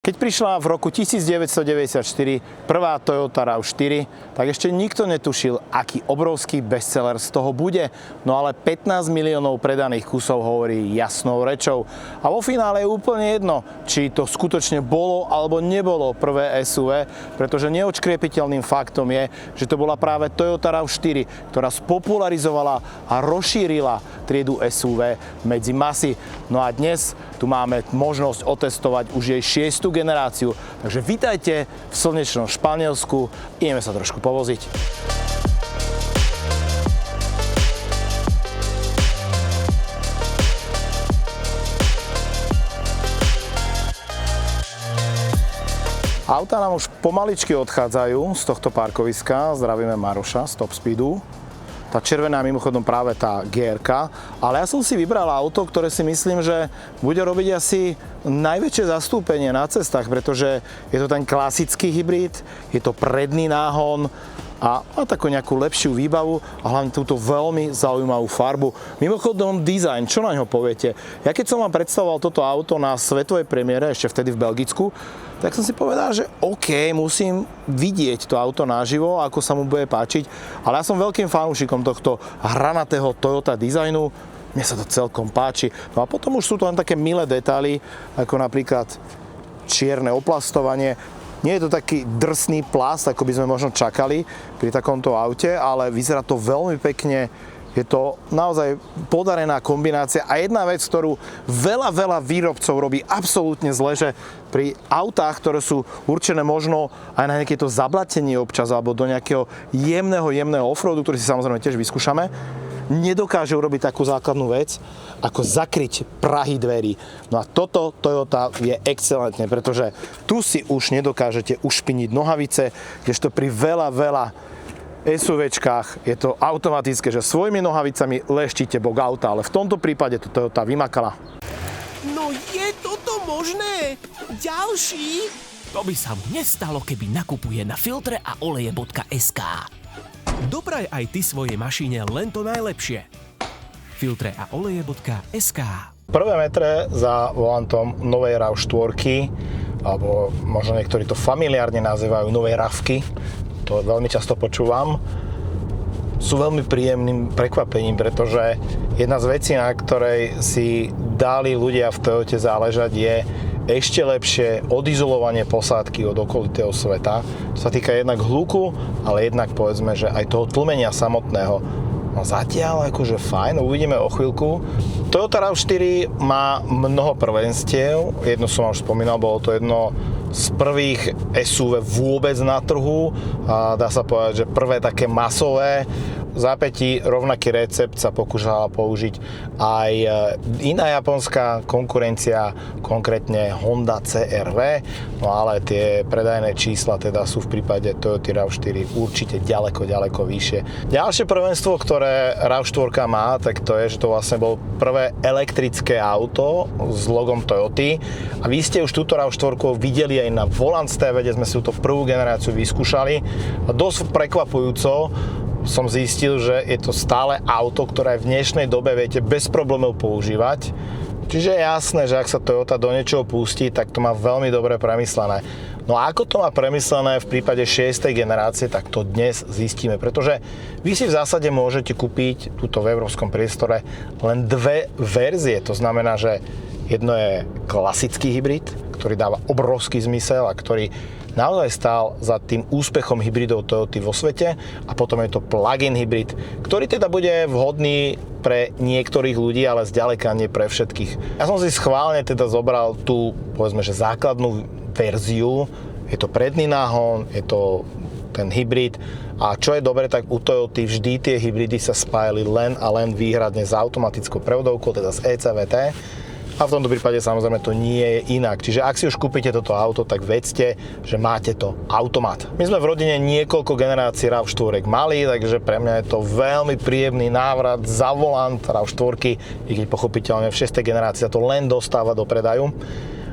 Keď prišla v roku 1994 prvá Toyota RAV4, tak ešte nikto netušil, aký obrovský bestseller z toho bude. No ale 15 miliónov predaných kusov hovorí jasnou rečou. A vo finále je úplne jedno, či to skutočne bolo alebo nebolo prvé SUV, pretože neodškriepiteľným faktom je, že to bola práve Toyota RAV4, ktorá spopularizovala a rozšírila triedu SUV medzi masy. No a dnes tu máme možnosť otestovať už jej 6. generáciu. Takže vítajte v slnečnom Španielsku, ideme sa trošku povoziť. Autá nám už pomaličky odchádzajú z tohto parkoviska. Zdravíme Maroša z Top Speedu. Tá červená je mimochodom práve tá GR-ka, ale ja som si vybral auto, ktoré si myslím, že bude robiť asi najväčšie zastúpenie na cestách, pretože je to ten klasický hybrid, je to predný náhon a má takú nejakú lepšiu výbavu a hlavne túto veľmi zaujímavú farbu. Mimochodom dizajn, čo na ňo poviete? Ja keď som vám predstavoval toto auto na svetovej premiére, ešte vtedy v Belgicku, tak som si povedal, že OK, musím vidieť to auto naživo, ako sa mu bude páčiť, ale ja som veľkým fanúšikom tohto hranatého Toyota dizajnu, mne sa to celkom páči. No a potom už sú to len také milé detaily, ako napríklad čierne oplastovanie. Nie je to taký drsný plast, ako by sme možno čakali pri takomto aute, ale vyzerá to veľmi pekne. Je to naozaj podarená kombinácia a jedna vec, ktorú veľa výrobcov robí absolútne zle, že pri autách, ktoré sú určené možno aj na nejaké to zablatenie občas alebo do nejakého jemného offroadu, ktorý si samozrejme tiež vyskúšame, nedokáže urobiť takú základnú vec, ako zakryť prahy dverí. No a toto Toyota je excelentné, pretože tu si už nedokážete ušpiniť nohavice, kdežto pri veľa SUVčkách je to automatické, že svojimi nohavicami leštíte bok auta, ale v tomto prípade to Toyota vymakala. No je toto možné? Ďalší? To by sa mu nestalo, keby nakupuje na filtreaoleje.sk. Dopraj aj ty svojej mašine len to najlepšie. filtreaoleje.sk. Prvé metre za volantom novej RAV4, alebo možno niektorí to familiárne nazývajú novej RAVky, to veľmi často počúvam, sú veľmi príjemným prekvapením, pretože jedna z vecí, na ktorej si dali ľudia v Toyote záležať, je ešte lepšie odizolovanie posádky od okolitého sveta. To sa týka jednak hluku, ale jednak povedzme, že aj toho tlmenia samotného. No zatiaľ akože fajn, uvidíme o chvíľku. Toyota RAV4 má mnoho prvenstiev, jedno som už spomínal, bolo to jedno z prvých SUV vôbec na trhu a dá sa povedať, že prvé také masové. V zápätí rovnaký recept sa pokúšala použiť aj iná japonská konkurencia, konkrétne Honda CR-V, no ale tie predajné čísla teda sú v prípade Toyota RAV4 určite ďaleko vyššie. Ďalšie prvenstvo, ktoré RAV4 má, tak to je, že to vlastne bolo prvé elektrické auto s logom Toyoty a vy ste už túto RAV4 videli aj na Volant TV, kde sme si túto prvú generáciu vyskúšali a dosť prekvapujúco som zistil, že je to stále auto, ktoré v dnešnej dobe viete bez problémov používať. Čiže je jasné, že ak sa Toyota do niečoho pustí, tak to má veľmi dobre premyslené. No a ako to má premyslené v prípade 6. generácie, tak to dnes zistíme, pretože vy si v zásade môžete kúpiť túto v európskom priestore len dve verzie. To znamená, že jedno je klasický hybrid, ktorý dáva obrovský zmysel a ktorý naozaj stál za tým úspechom hybridov Toyoty vo svete a potom je to plug-in hybrid, ktorý teda bude vhodný pre niektorých ľudí, ale zďaleka nie pre všetkých. Ja som si schválne teda zobral tú, povedzme, že základnú verziu, je to predný náhon, je to ten hybrid a čo je dobre, tak u Toyoty vždy tie hybridy sa spájali len a len výhradne s automatickou prevodovkou, teda s ECVT. A v tomto prípade samozrejme to nie je inak. Čiže ak si už kúpite toto auto, tak vedzte, že máte to automat. My sme v rodine niekoľko generácií RAV4 mali, takže pre mňa je to veľmi príjemný návrat za volant RAV4, i keď pochopiteľne v 6. generácii sa to len dostáva do predaju.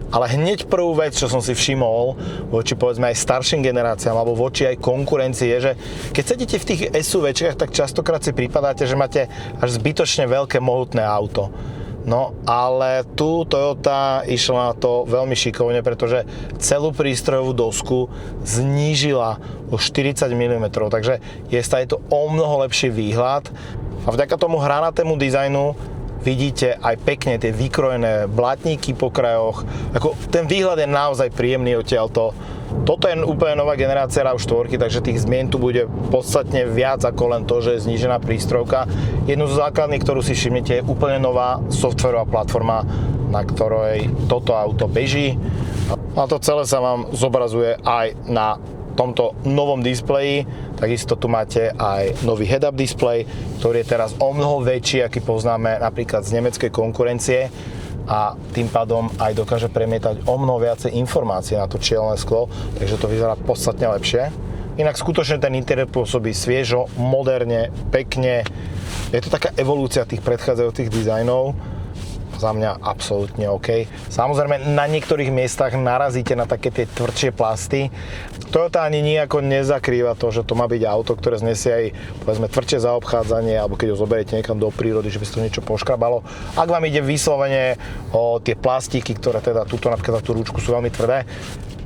Ale hneď prvú vec, čo som si všimol voči povedzme aj starším generáciám alebo voči aj konkurencii je, že keď sedíte v tých SUVčkách, tak častokrát si pripadáte, že máte až zbytočne veľké mohutné auto. No ale tu Toyota išla na to veľmi šikovne, pretože celú prístrojovú dosku znížila o 40 mm, takže je to o mnoho lepší výhľad a vďaka tomu hranatému dizajnu vidíte aj pekne tie vykrojené blatníky po krajoch. Ako, ten výhľad je naozaj príjemný odtiaľto. Toto je úplne nová generácia RAV4, takže tých zmien tu bude podstatne viac ako len to, že je znížená prístrojka. Jednu z základných, ktorú si všimnete, je úplne nová softwarová platforma, na ktorej toto auto beží. A to celé sa vám zobrazuje aj na tomto novom displeji. Takisto tu máte aj nový head-up display, ktorý je teraz o mnoho väčší, aký poznáme napríklad z nemeckej konkurencie, a tým pádom aj dokáže premietať o mnoho viacej informácií na to čielne sklo, takže to vyzerá podstatne lepšie. Inak skutočne ten interiér pôsobí sviežo, moderne, pekne. Je to taká evolúcia tých predchádzajúcich dizajnov. Za mňa absolútne OK. Samozrejme, na niektorých miestach narazíte na také tie tvrdšie plasty. Toyota ani nijako nezakrýva to, že to má byť auto, ktoré znesie aj, povedzme, tvrdšie zaobchádzanie, alebo keď ho zoberiete niekam do prírody, že by sa to niečo poškrabalo. Ak vám ide vyslovene o tie plastiky, ktoré teda tuto napríklad tú ručku sú veľmi tvrdé,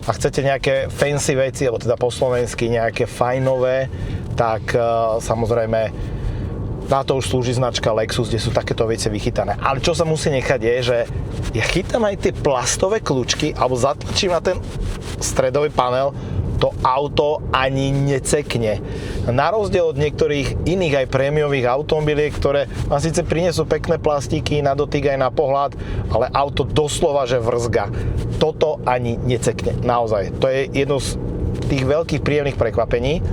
a chcete nejaké fancy veci, alebo teda po slovensky nejaké fajnové, tak samozrejme na to už slúži značka Lexus, kde sú takéto veci vychytané. Ale čo sa musí nechať je, že ja chytám aj tie plastové kľúčky alebo zatlačím na ten stredový panel, to auto ani necekne. Na rozdiel od niektorých iných aj prémiových automobiliek, ktoré vám síce prinesú pekné plastiky na dotyk aj na pohľad, ale auto doslova že vrzga. Toto ani necekne. Naozaj. To je jedno z tých veľkých príjemných prekvapení.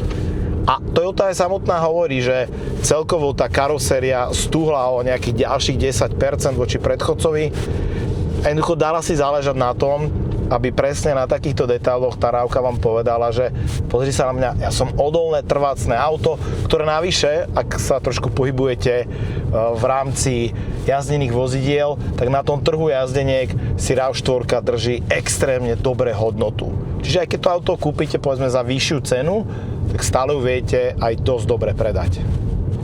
A Toyota aj samotná hovorí, že celkovo tá karoséria stúhla o nejakých ďalších 10% voči predchodcovi. A jednoducho dala si záležať na tom, aby presne na takýchto detailoch tá rávka vám povedala, že pozri sa na mňa, ja som odolné trvácne auto, ktoré navyše, ak sa trošku pohybujete v rámci jazdených vozidiel, tak na tom trhu jazdeniek si RAV4 drží extrémne dobré hodnotu. Čiže aj keď to auto kúpite povedzme za vyššiu cenu, tak stále ju viete aj dosť dobre predať.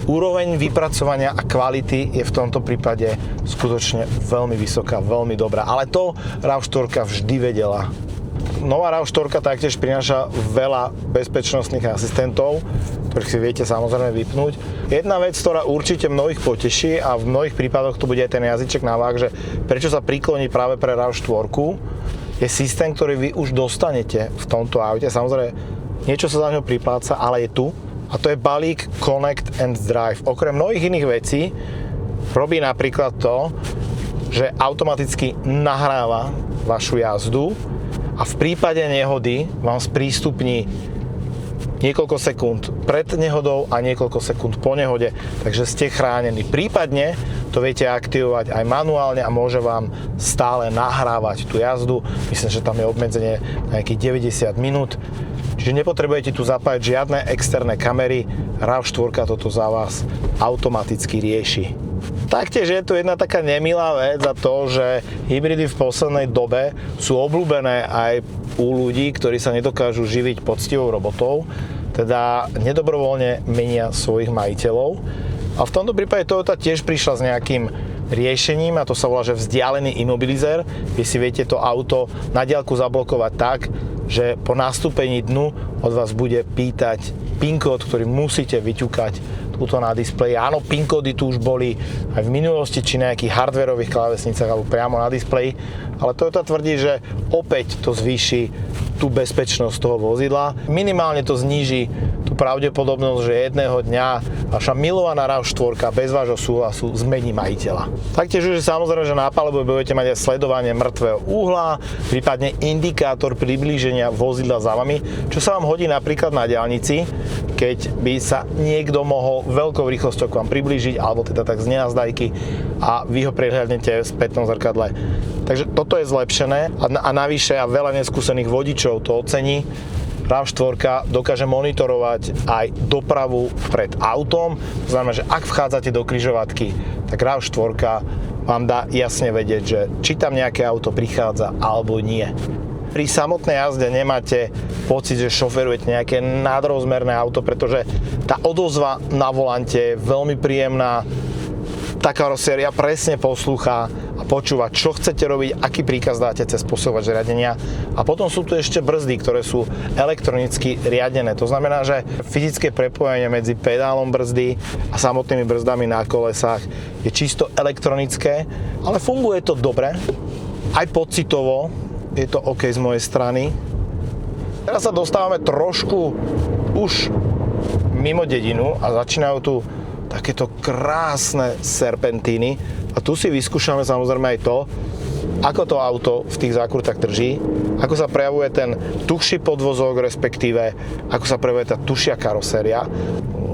Úroveň vypracovania a kvality je v tomto prípade skutočne veľmi vysoká, veľmi dobrá, ale to RAV4 vždy vedela. Nová RAV4 taktiež prináša veľa bezpečnostných asistentov, ktorých si viete samozrejme vypnúť. Jedna vec, ktorá určite mnohých poteší a v mnohých prípadoch to bude aj ten jazyček na vách, že prečo sa prikloní práve pre RAV4, je systém, ktorý vy už dostanete v tomto aute. Samozrejme, niečo sa za ňou pripláca, ale je tu. A to je balík Connect and Drive. Okrem mnohých iných vecí robí napríklad to, že automaticky nahráva vašu jazdu a v prípade nehody vám sprístupní niekoľko sekúnd pred nehodou a niekoľko sekúnd po nehode, takže ste chránení. Prípadne to viete aktivovať aj manuálne a môže vám stále nahrávať tú jazdu. Myslím, že tam je obmedzenie na nejakých 90 minút. Čiže nepotrebujete tu zapájať žiadne externé kamery, RAV4 toto za vás automaticky rieši. Taktiež je tu jedna taká nemilá vec za to, že hybridy v poslednej dobe sú obľúbené aj u ľudí, ktorí sa nedokážu živiť poctivou robotou, teda nedobrovoľne menia svojich majiteľov. A v tomto prípade Toyota tiež prišla s nejakým riešením, a to sa volá, že vzdialený imobilizér, kde si viete to auto na diaľku zablokovať tak, že po nastúpení dnu od vás bude pýtať PIN kód, ktorý musíte vyťukať túto na displeji. Áno, PIN kódy tu už boli aj v minulosti, či na nejakých hardwareových klávesnicách alebo priamo na displeji, ale Toyota tvrdí, že opäť to zvýši tú bezpečnosť toho vozidla. Minimálne to zníži tú pravdepodobnosť, že jedného dňa vaša milovaná RAV4 bez vášho súhlasu zmení majiteľa. Taktiež už je samozrejme, že na palube budete mať aj sledovanie mŕtvého uhla, prípadne indikátor priblíženia vozidla za vami, čo sa vám hodí napríklad na diaľnici, keď by sa niekto mohol veľkou rýchlosťou k vám priblížiť, alebo teda tak z nenazdajky a vy ho prehľadnete v spätnom zrkadle. Takže toto je zlepšené a navyše a veľa neskúsených vodičov to ocení. RAV4 dokáže monitorovať aj dopravu pred autom. To znamená, že ak vchádzate do križovatky, tak RAV4 vám dá jasne vedieť, že či tam nejaké auto prichádza alebo nie. Pri samotnej jazde nemáte pocit, že šoferujete nejaké nadrozmerné auto, pretože tá odozva na volante je veľmi príjemná. tá karoséria presne poslúcha a počúva, čo chcete robiť, aký príkaz dáte cez posúvač riadenia. A potom sú tu ešte brzdy, ktoré sú elektronicky riadené. To znamená, že fyzické prepojenie medzi pedálom brzdy a samotnými brzdami na kolesách je čisto elektronické, ale funguje to dobre. Aj pocitovo je to OK z mojej strany. Teraz sa dostávame trošku už mimo dedinu a začínajú tu takéto krásne serpentíny a tu si vyskúšame samozrejme aj to, ako to auto v tých zákrutách drží, ako sa prejavuje ten tuhší podvozok, respektíve ako sa prejavuje tá tuhšia karoséria.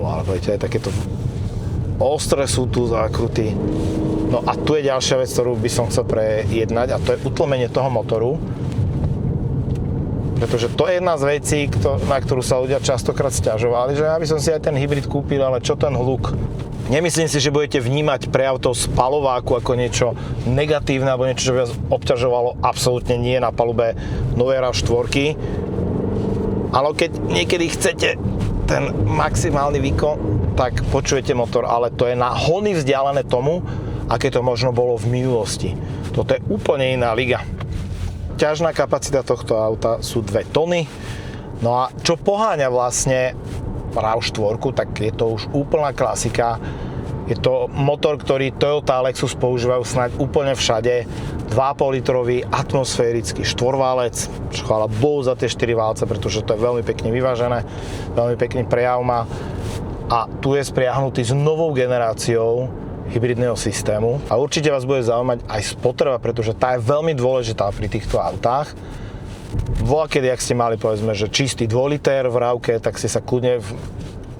Ale poďte, aj takéto ostré sú tu zákruty. No a tu je ďalšia vec, ktorú by som chcel prejednať a to je utlmenie toho motoru. Pretože to je jedna z vecí, na ktorú sa ľudia častokrát sťažovali, že ja by som si aj ten hybrid kúpil, ale čo ten hluk? Nemyslím si, že budete vnímať prejav toho spalováku ako niečo negatívne alebo niečo, čo by vás obťažovalo. Absolútne nie na palube novej RAV4. Ale keď niekedy chcete ten maximálny výkon, tak počujete motor, ale to je na hony vzdialené tomu, aké to možno bolo v minulosti. Toto je úplne iná liga. Ťažná kapacita tohto auta sú 2 tony. No a čo poháňa vlastne RAV4, tak je to už úplná klasika. Je to motor, ktorý Toyota a Lexus používajú snáď úplne všade. 2,5 litrový atmosférický štvorválec. Chvála Bohu za tie 4 válce, pretože to je veľmi pekne vyvážené, veľmi pekný prejav má. A tu je spriahnutý s novou generáciou hybridného systému a určite vás bude zaujímať aj spotreba, pretože tá je veľmi dôležitá pri týchto autách. Voľakedy, ak ste mali povedzme, že čistý 2 liter v RAV-ke, tak ste sa kľudne,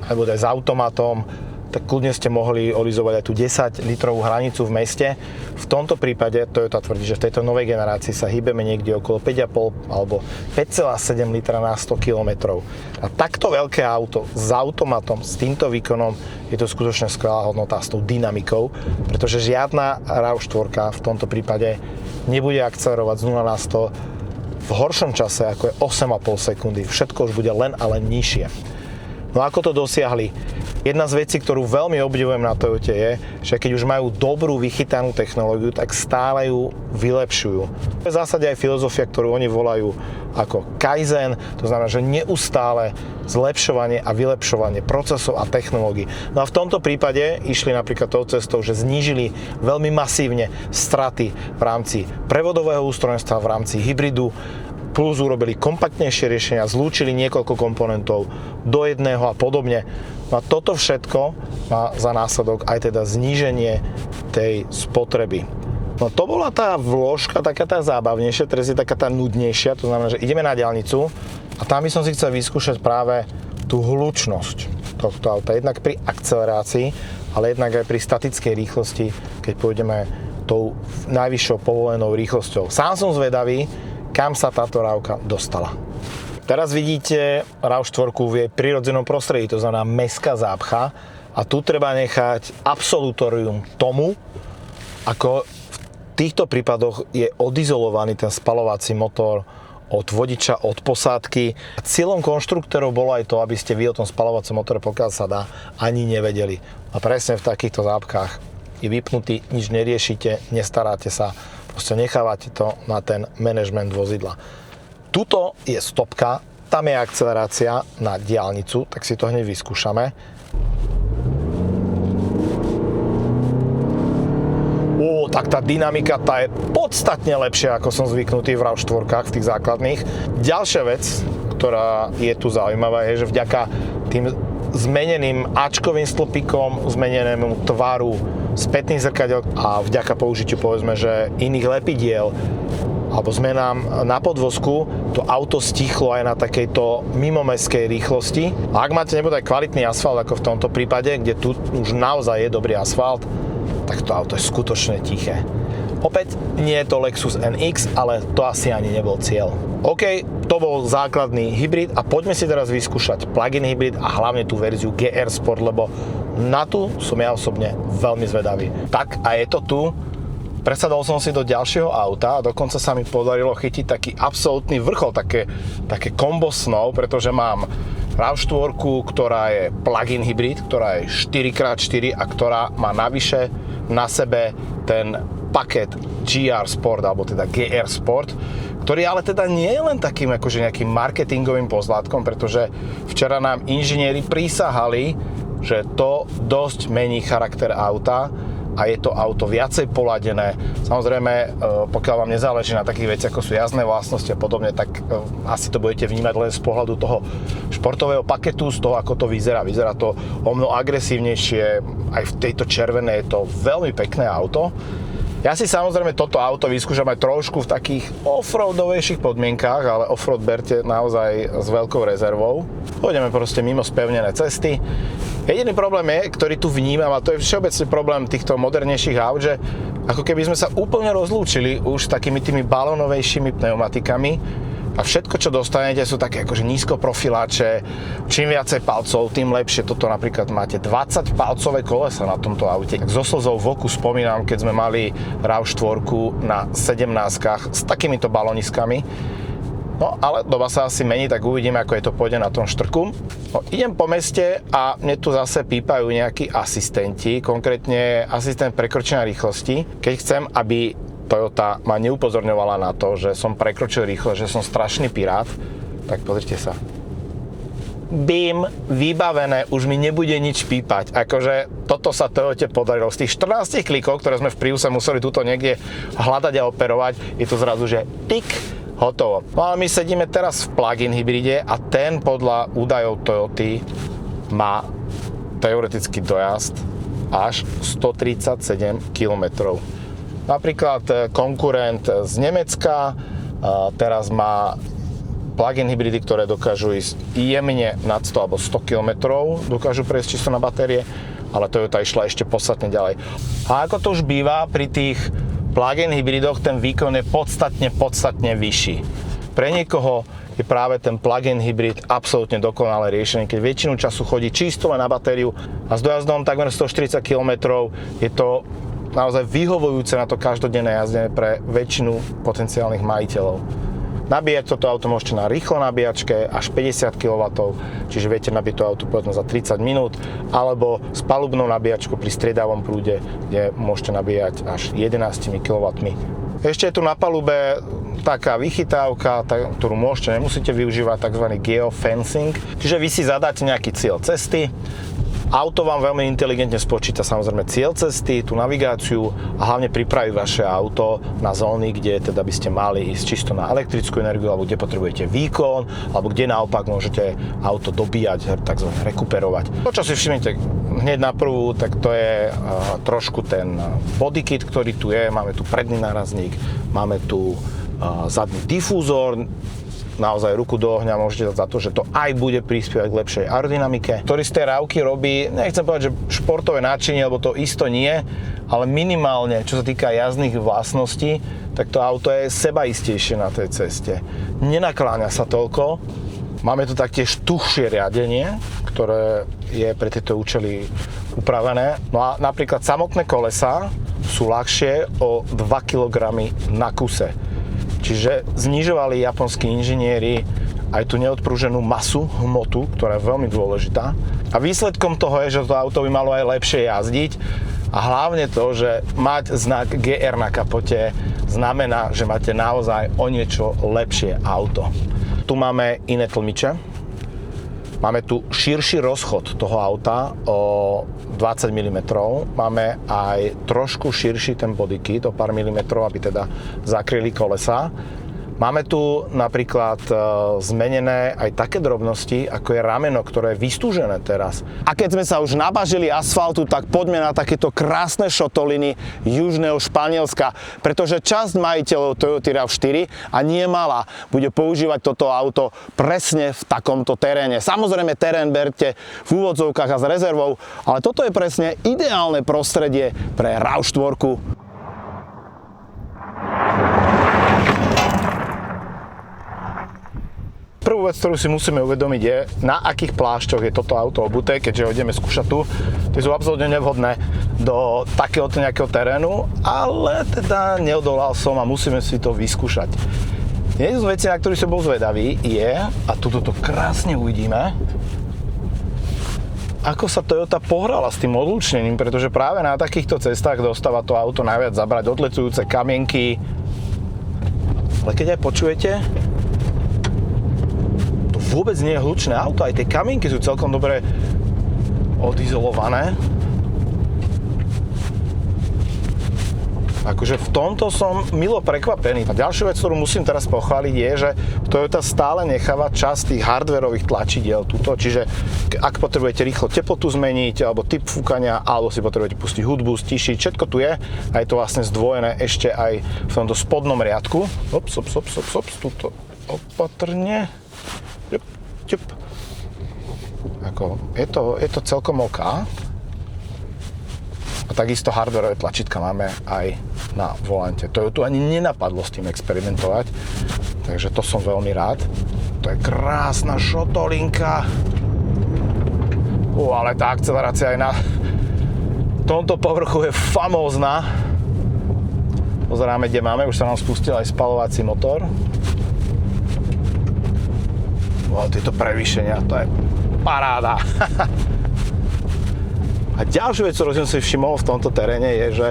alebo aj s automatom, tak kľudne ste mohli olizovať aj tú 10 litrovú hranicu v meste. V tomto prípade Toyota tvrdí, že v tejto novej generácii sa hýbeme niekde okolo 5,5 alebo 5,7 litra na 100 km. A takto veľké auto s automatom, s týmto výkonom je to skutočne skvelá hodnota s tou dynamikou, pretože žiadna RAV4 v tomto prípade nebude akcelerovať z 0 na 100 v horšom čase, ako je 8,5 sekundy. Všetko už bude len a len nižšie. No ako to dosiahli? Jedna z vecí, ktorú veľmi obdivujem na Toyote je, že keď už majú dobrú vychytanú technológiu, tak stále ju vylepšujú. To je v zásade aj filozofia, ktorú oni volajú ako Kaizen, to znamená, že neustále zlepšovanie a vylepšovanie procesov a technológií. No a v tomto prípade išli napríklad tou cestou, že znížili veľmi masívne straty v rámci prevodového ústrojenstva, v rámci hybridu, plus urobili kompaktnejšie riešenia, zlúčili niekoľko komponentov do jedného a podobne. No a toto všetko má za následok aj teda zníženie tej spotreby. No to bola tá vložka, taká tá zábavnejšia, teraz je taká tá nudnejšia, to znamená, že ideme na diaľnicu a tam by som si chcel vyskúšať práve tú hlučnosť tohto auta. Jednak pri akcelerácii, ale jednak aj pri statickej rýchlosti, keď pôjdeme tou najvyššou povolenou rýchlosťou. Sám som zvedavý, kam sa táto RAV-ka dostala. Teraz vidíte RAV4 v jej prirodzenom prostredí, to znamená mestská zápcha a tu treba nechať absolutórium tomu, ako v týchto prípadoch je odizolovaný ten spaľovací motor od vodiča, od posádky. Cieľom konštruktorov bolo aj to, aby ste vy o tom spaľovacom motore, pokiaľ sa dá, ani nevedeli. A presne v takýchto zápchách je vypnutý, nič neriešite, nestaráte sa, proste nechávate to na ten manažment vozidla. Tuto je stopka, tam je akcelerácia na diaľnicu, tak si to hneď vyskúšame. Tak tá dynamika, tá je podstatne lepšia, ako som zvyknutý v RAV4, v tých základných. Ďalšia vec, ktorá je tu zaujímavá, je, že vďaka tým zmeneným áčkovým stĺpikom, zmenenému tvaru spätných zrkadiel a vďaka použitiu povedzme, že iných lepidiel alebo zmenám na podvozku, to auto stichlo aj na takejto mimomestskej rýchlosti. A ak máte nebude kvalitný asfalt, ako v tomto prípade, kde tu už naozaj je dobrý asfalt, tak to auto je skutočne tiché. Opäť nie je to Lexus NX, ale to asi ani nebol cieľ. OK, to bol základný hybrid a poďme si teraz vyskúšať plug-in hybrid a hlavne tú verziu GR Sport, lebo na tú som ja osobne veľmi zvedavý. Tak a je to tu. Presadol som si do ďalšieho auta a dokonca sa mi podarilo chytiť taký absolútny vrchol, také kombo snov, pretože mám RAV4, ktorá je plug-in hybrid, ktorá je 4x4 a ktorá má navyše na sebe ten paket GR Sport, alebo teda GR Sport, ktorý ale teda nie je len takým akože nejakým marketingovým pozlátkom, pretože včera nám inžinieri prísahali, že to dosť mení charakter auta a je to auto viacej poladené. Samozrejme, pokiaľ vám nezáleží na takých veciach, ako sú jazdné vlastnosti a podobne, tak asi to budete vnímať len z pohľadu toho športového paketu, z toho, ako to vyzerá. Vyzerá to omnoho agresívnejšie, aj v tejto červenej je to veľmi pekné auto. Ja si samozrejme toto auto vyskúšam aj trošku v takých offroadovejších podmienkách, ale offroad berte naozaj s veľkou rezervou. Pôjdeme proste mimo spevnené cesty. Jediný problém je, ktorý tu vnímam, a to je všeobecný problém týchto modernejších aut, že ako keby sme sa úplne rozlúčili už s takými tými balónovejšími pneumatikami a všetko, čo dostanete, sú také akože nízkoprofiláče, čím viacej palcov, tým lepšie. Toto napríklad máte 20 palcové kolesa na tomto aute. So slzou v oku spomínam, keď sme mali RAV4 na 17-kách s takýmito baloniskami. No, ale doba sa asi mení, tak uvidíme, ako je to pôjde na tom štrku. No, idem po meste a mne tu zase pípajú nejakí asistenti, konkrétne asistent prekročenia rýchlosti. Keď chcem, aby Toyota ma neupozorňovala na to, že som prekročil rýchlo, že som strašný pirát, tak pozrite sa. Bim, vybavené, už mi nebude nič pípať. Akože toto sa Toyote podarilo. Z tých 14 klikov, ktoré sme v Priuse museli tuto niekde hľadať a operovať, je to zrazu, že tik, hotovo. No ale my sedíme teraz v plug-in hybride a ten podľa údajov Toyoty má teoretický dojazd až 137 km. Napríklad konkurent z Nemecka teraz má plug-in hybridy, ktoré dokážu ísť jemne nad 100 alebo 100 km, dokážu prejsť čisto na batérie, ale Toyota išla ešte podstatne ďalej. A ako to už býva pri tých plug-in hybridoch, ten výkon je podstatne vyšší. Pre niekoho je práve ten plug-in hybrid absolútne dokonalé riešenie, keď väčšinu času chodí čisto len na batériu a s dojazdom takmer 140 km je to naozaj vyhovujúce na to každodenné jazdenie pre väčšinu potenciálnych majiteľov. Nabíjať toto auto môžete na rýchlo nabíjačke až 50 kW, čiže viete nabiť to auto povedzme za 30 minút, alebo s palubnou nabíjačkou pri striedavom prúde, kde môžete nabíjať až 11 kW. Ešte je tu na palube taká vychytávka, ktorú môžete, nemusíte využívať, tzv. Geofencing, čiže vy si zadáte nejaký cieľ cesty. Auto vám veľmi inteligentne spočíta samozrejme cieľ cesty, tú navigáciu a hlavne pripraví vaše auto na zóny, kde teda by ste mali ísť čisto na elektrickú energiu, alebo kde potrebujete výkon, alebo kde naopak môžete auto dobíjať, takzvané rekuperovať. To, čo si všimnete hneď na prvú, tak to je trošku ten bodykit, ktorý tu je. Máme tu predný nárazník, máme tu zadný difúzor, naozaj ruku do ohňa môžete dať za to, že to aj bude prispievať k lepšej aerodynamike. Ktorý z tej rávky robí, nechcem povedať, že športové nadšenie, lebo to isto nie, ale minimálne, čo sa týka jazdných vlastností, tak to auto je sebaistejšie na tej ceste. Nenakláňa sa toľko. Máme tu taktiež tuhšie riadenie, ktoré je pre tieto účely upravené. No a napríklad samotné kolesá sú ľahšie o 2 kg na kuse. Čiže znižovali japonskí inžinieri aj tú neodprúženú masu, hmotu, ktorá je veľmi dôležitá. A výsledkom toho je, že to auto by malo aj lepšie jazdiť. A hlavne to, že mať znak GR na kapote znamená, že máte naozaj o niečo lepšie auto. Tu máme iné tlmiče. Máme tu širší rozchod toho auta o 20 mm. Máme aj trošku širší ten bodykit o pár milimetrov, aby teda zakryli kolesa. Máme tu napríklad zmenené aj také drobnosti, ako je rameno, ktoré je vystúžené teraz. A keď sme sa už nabažili asfaltu, tak poďme na takéto krásne šotoliny južného Španielska, pretože časť majiteľov Toyota RAV4 a nie malá bude používať toto auto presne v takomto teréne. Samozrejme terén berte v úvodzovkách a s rezervou, ale toto je presne ideálne prostredie pre RAV4. Prvú vec, ktorú si musíme uvedomiť je, na akých plášťoch je toto auto obuté, keďže ho ideme skúšať tu. Tie sú absolútne nevhodné do takéhoto nejakého terénu, ale teda neodolal som a musíme si to vyskúšať. Jednou z vecí, na ktorý som bol zvedavý, je, a tuto to krásne uvidíme, ako sa Toyota pohrala s tým odlučnením, pretože práve na takýchto cestách dostáva to auto najviac zabrať odletujúce kamienky. Ale keď aj počujete, to vôbec nie je hlučné auto, aj tie kamienky sú celkom dobre odizolované. Akože v tomto som milo prekvapený. A ďalšiu vec, ktorú musím teraz pochváliť, je, že Toyota stále necháva časť tých hardwareových tlačidiel tuto, čiže ak potrebujete rýchlo teplotu zmeniť, alebo typ fúkania, alebo si potrebujete pustiť hudbu, stišiť, všetko tu je a je to vlastne zdvojené ešte aj v tomto spodnom riadku. Ops, tuto opatrne. Jup. Ako, je to celkom OK. A takisto hardwareové tlačítka máme aj na volante. To tu ani nenapadlo s tým experimentovať, takže to som veľmi rád. To je krásna šotolinka. Ale tá akcelerácia aj na tomto povrchu je famózna. Pozeráme, kde máme, už sa nám spustil aj spaľovací motor. Tieto prevýšenia, to je paráda. A ďalšiu vec, ktorú som si všimol v tomto teréne, je, že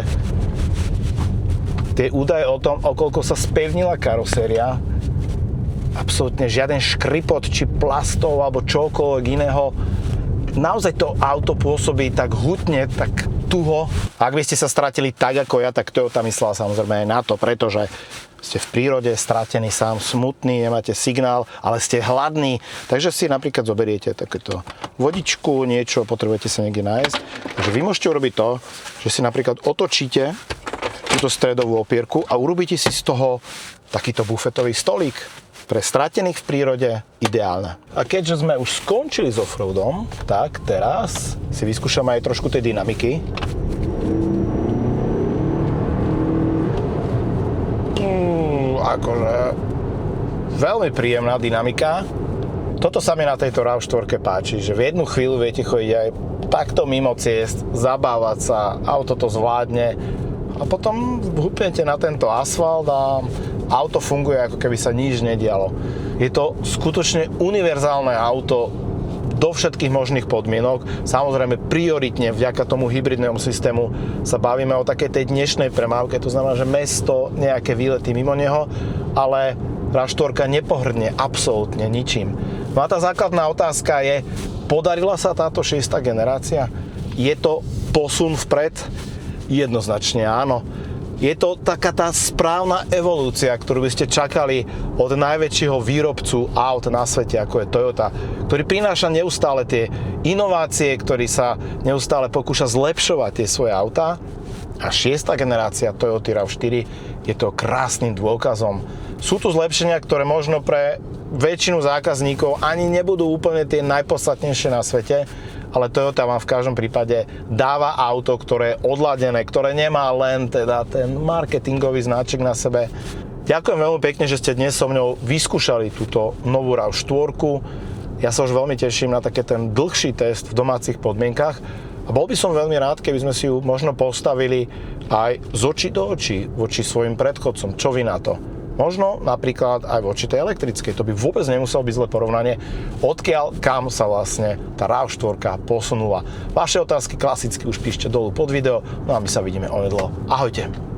tie údaje o tom, okoľko sa spevnila karoséria, absolútne žiaden škripot, či plastov, alebo čokoľvek iného, naozaj to auto pôsobí tak hutne, tak tuho. Ak by ste sa stratili tak ako ja, tak Toyota myslela samozrejme aj na to, pretože ste v prírode, stratený sám, smutný, nemáte signál, ale ste hladní, takže si napríklad zoberiete takéto vodičku, niečo, potrebujete sa niekde nájsť. Takže vy môžete urobiť to, že si napríklad otočíte túto stredovú opierku a urobíte si z toho takýto bufetový stolík. Pre stratených v prírode ideálne. A keďže sme už skončili s offroadom, tak teraz si vyskúšame aj trošku tej dynamiky. Akože veľmi príjemná dynamika. Toto sa mi na tejto RAV4 páči, že v jednu chvíľu viete chodiť aj takto mimo ciest, zabávať sa, auto to zvládne a potom hupnete na tento asfalt a auto funguje, ako keby sa nič nedialo. Je to skutočne univerzálne auto do všetkých možných podmienok. Samozrejme, prioritne vďaka tomu hybridnému systému sa bavíme o takej tej dnešnej premávke, to znamená, že mesto, nejaké výlety mimo neho, ale RAV4 nepohrdne absolútne ničím. No a tá základná otázka je, podarila sa táto 6. generácia? Je to posun vpred? Jednoznačne áno. Je to taká tá správna evolúcia, ktorú by ste čakali od najväčšieho výrobcu aut na svete, ako je Toyota, ktorý prináša neustále tie inovácie, ktorý sa neustále pokúša zlepšovať tie svoje autá. A 6. generácia Toyota RAV4 je to krásnym dôkazom. Sú tu zlepšenia, ktoré možno pre väčšinu zákazníkov ani nebudú úplne tie najpodstatnejšie na svete, ale Toyota vám v každom prípade dáva auto, ktoré je odladené, ktoré nemá len teda ten marketingový značek na sebe. Ďakujem veľmi pekne, že ste dnes so mňou vyskúšali túto novú RAV4. Ja sa už veľmi teším na taký ten dlhší test v domácich podmienkach a bol by som veľmi rád, keby sme si ju možno postavili aj z očí do očí voči svojim predchodcom. Čo vy na to? Možno napríklad aj voči tej elektrickej. To by vôbec nemuselo byť zlé porovnanie, odkiaľ kam sa vlastne tá RAV4 posunula. Vaše otázky klasicky už píšte dolu pod video, no a my sa vidíme onedlho. Ahojte.